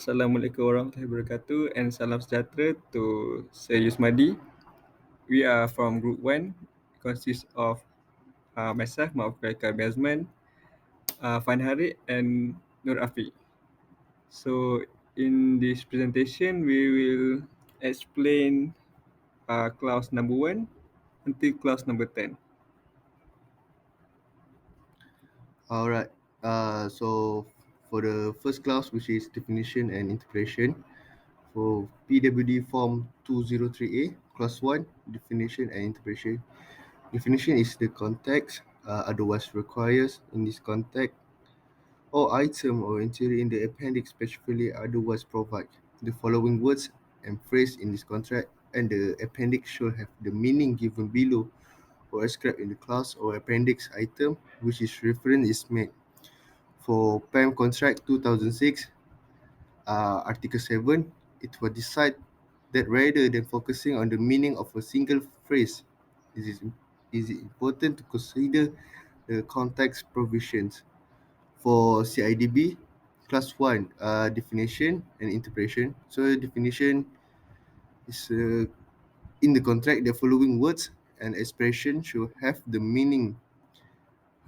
Assalamualaikum warahmatullahi wabarakatuh and salam sejahtera to Saya Yusmadi. We are from Group 1, consists of myself, Maafkan Azman, Fan Harid and Nur Afiq. So in this presentation, we will explain clause number 1 until clause number 10. Alright, so for the first class, which is definition and interpretation, for PWD form 203A, class 1, definition and interpretation. Definition is the context, otherwise requires in this context, or item or entry in the appendix specifically otherwise provide the following words and phrase in this contract, and the appendix should have the meaning given below or ascribed in the class or appendix item which is reference is made. For PAM contract 2006, Article 7, it was decided that rather than focusing on the meaning of a single phrase, it is important to consider the context provisions. For CIDB, Class 1, definition and interpretation. So definition is in the contract, the following words and expression should have the meaning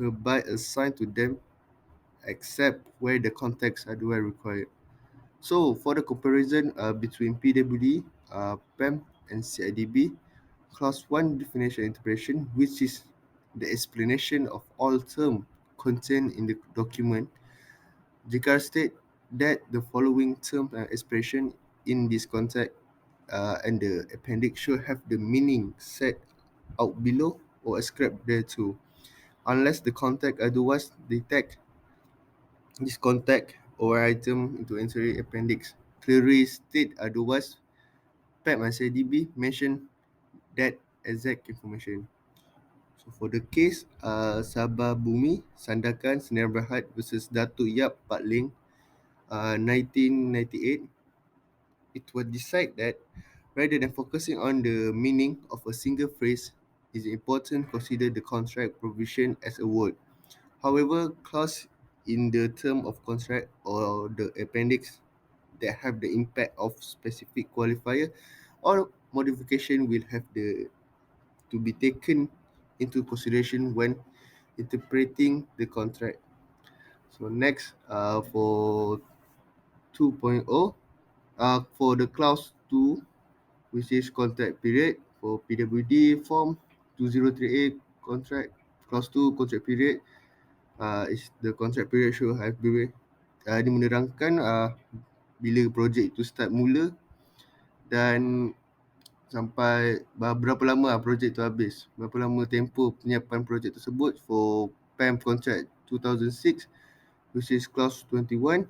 hereby assigned to them except where the context otherwise required. So for the comparison between PWD, PAM and CIDB, Class 1 definition and interpretation, which is the explanation of all terms contained in the document, JICAR state that the following term and expression in this context and the appendix should have the meaning set out below or ascribed thereto, unless the context otherwise detect this contact or item into entry appendix clearly state otherwise. PAP and CIDB mention that exact information. So for the case Sabah Bumi Sandakan Sdn Bhd versus Datuk Yap Pat Ling 1998, it was decided that rather than focusing on the meaning of a single phrase, it is important to consider the contract provision as a whole. However, clause in the term of contract or the appendix that have the impact of specific qualifier or modification will have to be taken into consideration when interpreting the contract. So next, for 2.0, for the clause 2, which is contract period, for PWD form 203A contract, clause 2 contract period, is the contract period should have been dia menerangkan bila projek itu start mula dan sampai berapa lama projek tu habis, berapa lama tempoh penyiapan projek tersebut. For PAM contract 2006, which is clause 21,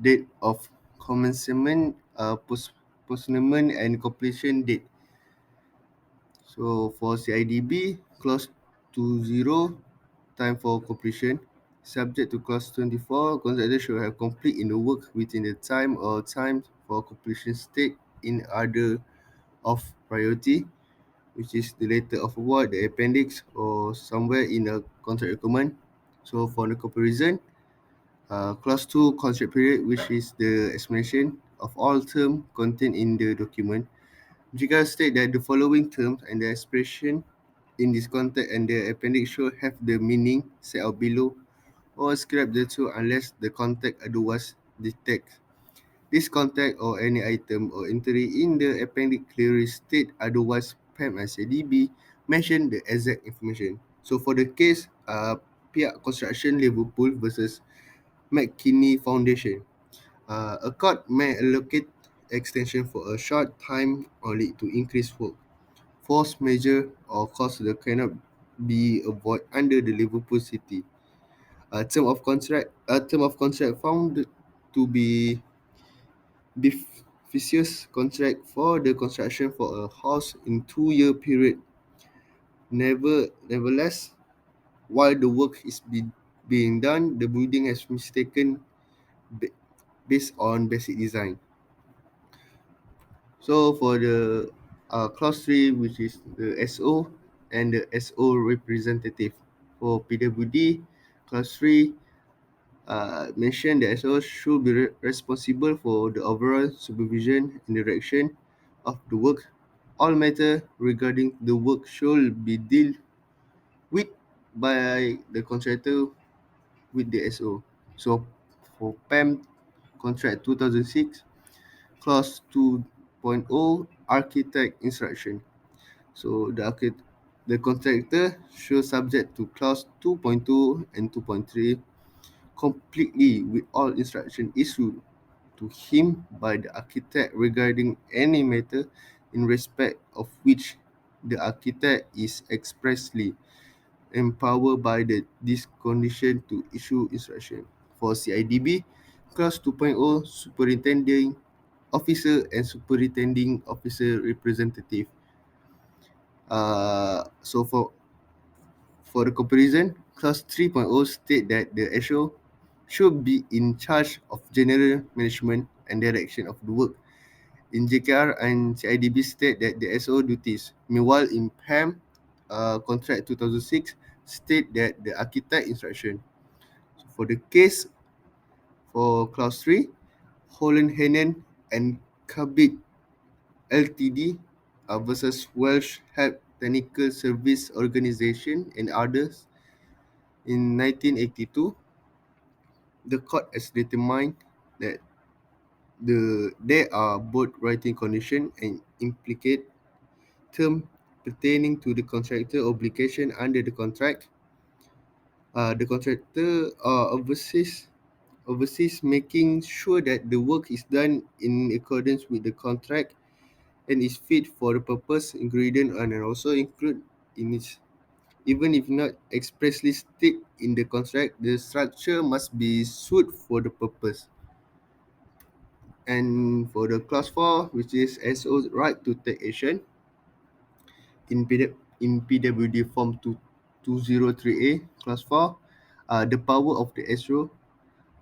date of commencement, postponement and completion date. So for CIDB, clause 20, time for completion. Subject to clause 24, contractor should have complete in the work within the time or times for completion state in order of priority, which is the letter of award, the appendix, or somewhere in a contract document. So for the comparison, clause 2 contract period, which is the explanation of all terms contained in the document. Jika state that the following terms and the expression in this context and the appendix should have the meaning set out below or ascribed thereto unless the context otherwise detects. This context or any item or entry in the appendix clearly state otherwise. PAM and CDB mention the exact information. So for the case pihak construction Liverpool versus McKinney Foundation, a court may allocate extension for a short time only to increase work. Force majeure or cost that cannot be avoided under the Liverpool City. A term of contract found to be beneficious contract for the construction for a house in 2-year period. Nevertheless, while the work is being done, the building has mistaken based on basic design. So for the clause 3, which is the SO and the SO representative. For PWD, clause 3, mentioned that SO should be responsible for the overall supervision and direction of the work. All matter regarding the work should be dealt with by the contractor with the SO. So for PAM contract 2006, clause 2.0 architect instruction. So the contractor should subject to clause 2.2 and 2.3 completely with all instruction issued to him by the architect regarding any matter in respect of which the architect is expressly empowered by this condition to issue instruction. For CIDB, Clause 2.0 Superintending Officer and Superintending Officer Representative. For the comparison, Clause 3.0 state that the SO should be in charge of general management and direction of the work. In JKR and CIDB state that the SO duties. Meanwhile, in PAM contract 2006 state that the architect instruction. So for the case for clause 3, Holland Hennen and Kabit Ltd versus Welsh Health Technical Service Organisation and others in 1982, the court has determined that there are both writing condition and implicate term pertaining to the contractor obligation under the contract. The contractor oversees making sure that the work is done in accordance with the contract and is fit for the purpose ingredient and also include in its even if not expressly stated in the contract, the structure must be suited for the purpose. And for the clause 4, which is SO's right to take action, in PWD Form 203A, Clause 4, the power of the SO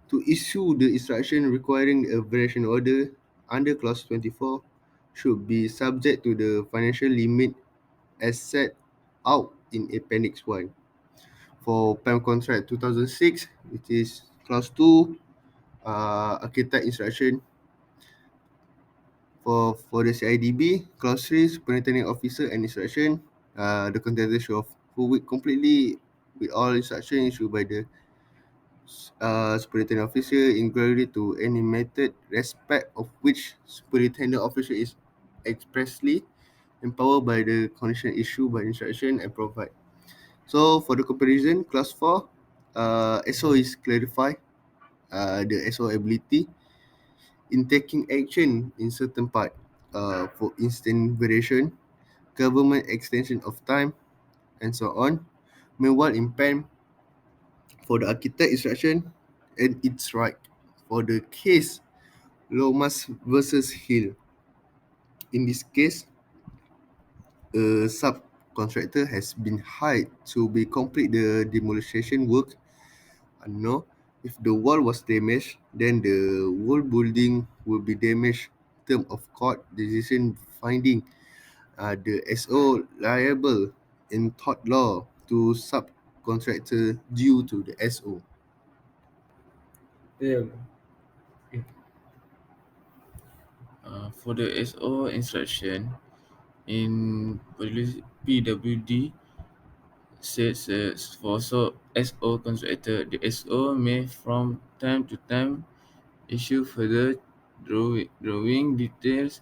to issue the instruction requiring a variation order under Clause 24 should be subject to the financial limit as set out in Appendix 1. For PAM Contract 2006, which is Clause 2, Architect Instruction. For the CIDB, Clause 3, Superintending Officer and Instruction, the contractor should forward completely with all instruction issued by the superintendent officer inquiry to any method respect of which superintendent officer is expressly empowered by the condition issued by instruction and provide. So for the comparison, class 4, SO is clarify the SO ability in taking action in certain part, for instance variation, government extension of time, and so on. Meanwhile, in PAN, for the architect instruction, and it's right. For the case Lomas versus Hill, in this case, a subcontractor has been hired to be complete the demolition work. No, if the wall was damaged, then the whole building will be damaged. In term of court decision finding, the SO liable in tort law to subcontractor due to the SO. Yeah. For the SO instruction in PWD says for SO contractor, the SO may from time to time issue further drawing details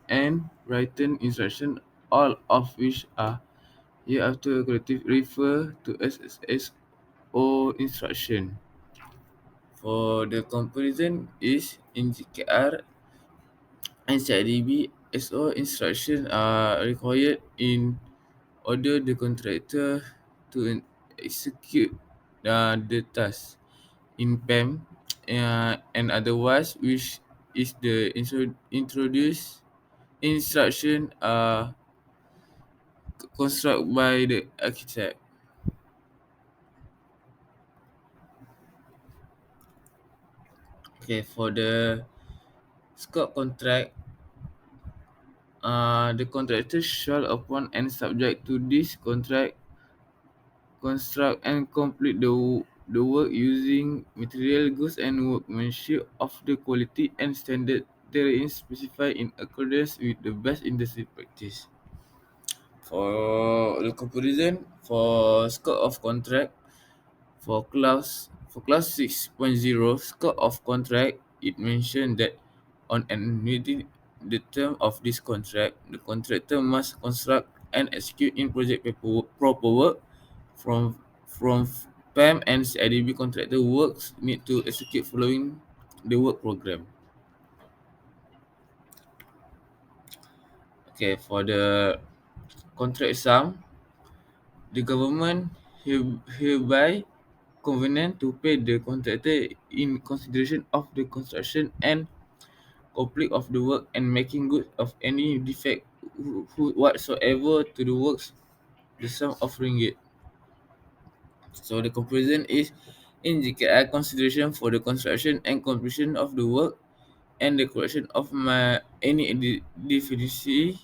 and written instruction, all of which are hereafter corrective refer to as SO instruction. For the comparison is in GKR and CIDB, SO instructions are required in order the contractor to execute the task in PAM and otherwise, which is the introduced instruction construct by the architect. Okay, for the scope contract, the contractor shall upon and subject to this contract construct and complete the the work using material, goods, and workmanship of the quality and standard therein specified in accordance with the best industry practice. For the comparison, for scope of contract, for class 6.0 scope of contract, it mentioned that on and within the term of this contract, the contractor must construct and execute in project paperwork from PAM and CIDB contractor works need to execute following the work program. Okay, for the contract sum, the government hereby convenient to pay the contractor in consideration of the construction and complete of the work and making good of any defect whatsoever to the works, the sum of ringgit. So the comparison is in GKI consideration for the construction and completion of the work and the correction of any deficiencies,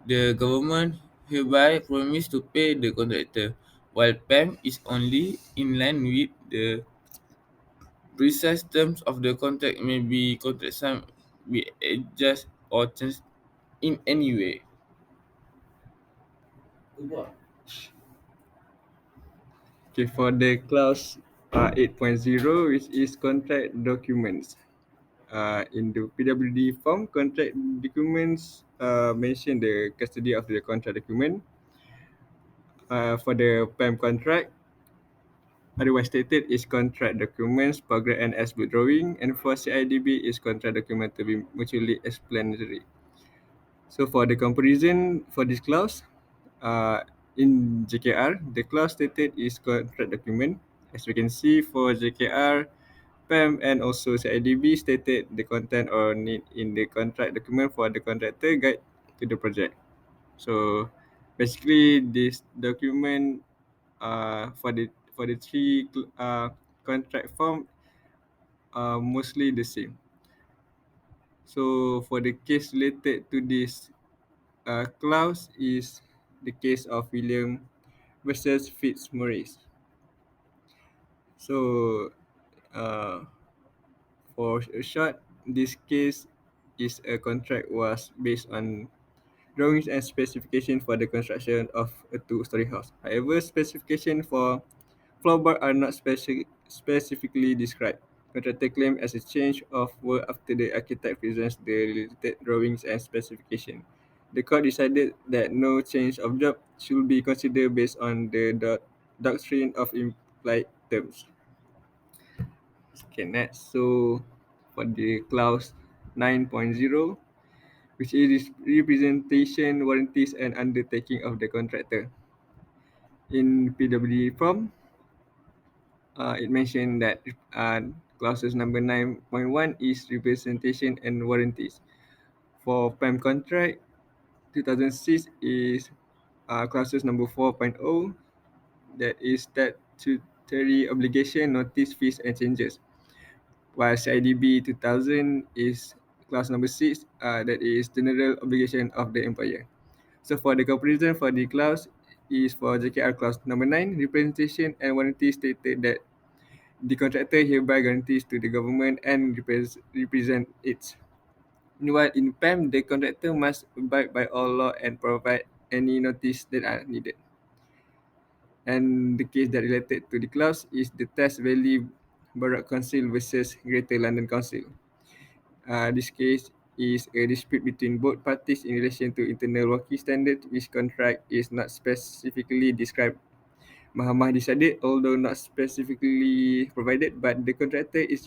the government hereby promise to pay the contractor, while PAM is only in line with the precise terms of the contract may be contract sum be adjust or changed in any way. Okay, for the clause 8.0, which is contract documents. In the PWD form, contract documents mention the custody of the contract document. For the PAM contract, otherwise stated is contract documents, program and as-built drawing, and for CIDB is contract document to be mutually explanatory. So for the comparison for this clause, in JKR, the clause stated is contract document. As we can see for JKR, PAM and also CIDB stated the content or need in the contract document for the contractor guide to the project. So basically, this document for the three contract form are mostly the same. So for the case related to this clause is the case of William versus Fitzmaurice. So uh, for a short, this case is a contract was based on drawings and specification for the construction of a two-story house. However, specification for floorboard are not specifically described. Contractor claim as a change of work after the architect presents the related drawings and specification. The court decided that no change of job should be considered based on the doctrine of implied terms. Okay, next. So for the clause 9.0, which is representation, warranties, and undertaking of the contractor. In PWD form, it mentioned that clauses number 9.1 is representation and warranties. For PAM contract, 2006 is clauses number 4.0, that is statutory obligation, notice, fees, and changes. While CIDB 2000 is clause number 6, that is general obligation of the employer. So for the comparison for the clause is for JKR clause number 9, representation and warranty stated that the contractor hereby guarantees to the government and represent it. Meanwhile, in PAM, the contractor must abide by all law and provide any notice that are needed. And the case that related to the clause is the Test Valley Borough Council versus Greater London Council. This case is a dispute between both parties in relation to internal working standard, which contract is not specifically described. Mahkamah decided, although not specifically provided, but the contractor is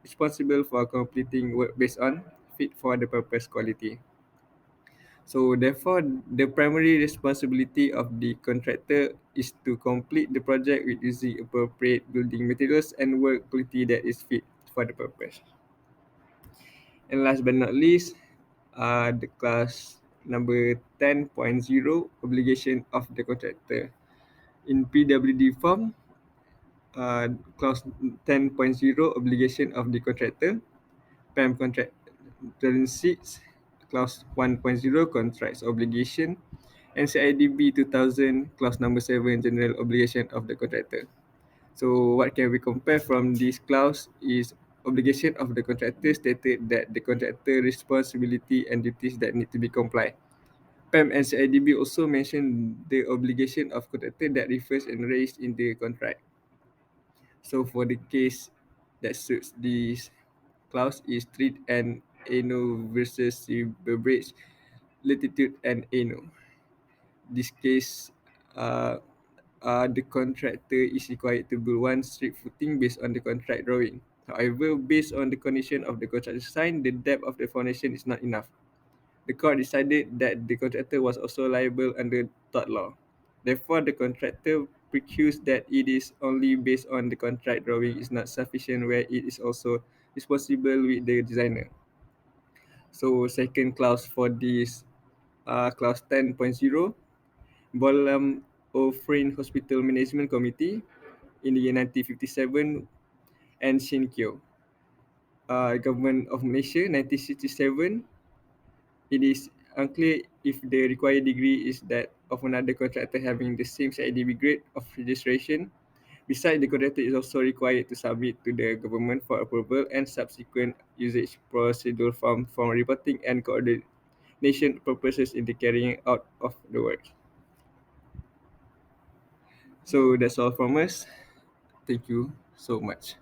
responsible for completing work based on fit for the purpose quality. So therefore, the primary responsibility of the contractor is to complete the project with using appropriate building materials and work quality that is fit for the purpose. And last but not least, the class number 10.0, obligation of the contractor. In PWD form, clause 10.0, obligation of the contractor. PAM contract 2006, clause 1.0, contracts obligation. And CIDB 2000, clause number 7, general obligation of the contractor. So what can we compare from this clause is obligation of the contractor stated that the contractor responsibility and duties that need to be complied. PAM and CIDB also mention the obligation of contractor that refers and raised in the contract. So for the case that suits this clause is Street and Ano versus Beverage Latitude and Ano. This case, uh, the contractor is required to build one street footing based on the contract drawing. However, based on the condition of the contract signed, the depth of the foundation is not enough. The court decided that the contractor was also liable under tort law. Therefore, the contractor precludes that it is only based on the contract drawing is not sufficient where it is also responsible with the designer. So second clause for this clause 10.0, Bolam Offering Hospital Management Committee in the year 1957 and Shinkyo. Government of Malaysia 1967. It is unclear if the required degree is that of another contractor having the same CIDB grade of registration. Besides, the contractor is also required to submit to the government for approval and subsequent usage procedure from reporting and coordination purposes in the carrying out of the work. So that's all from us. Thank you so much.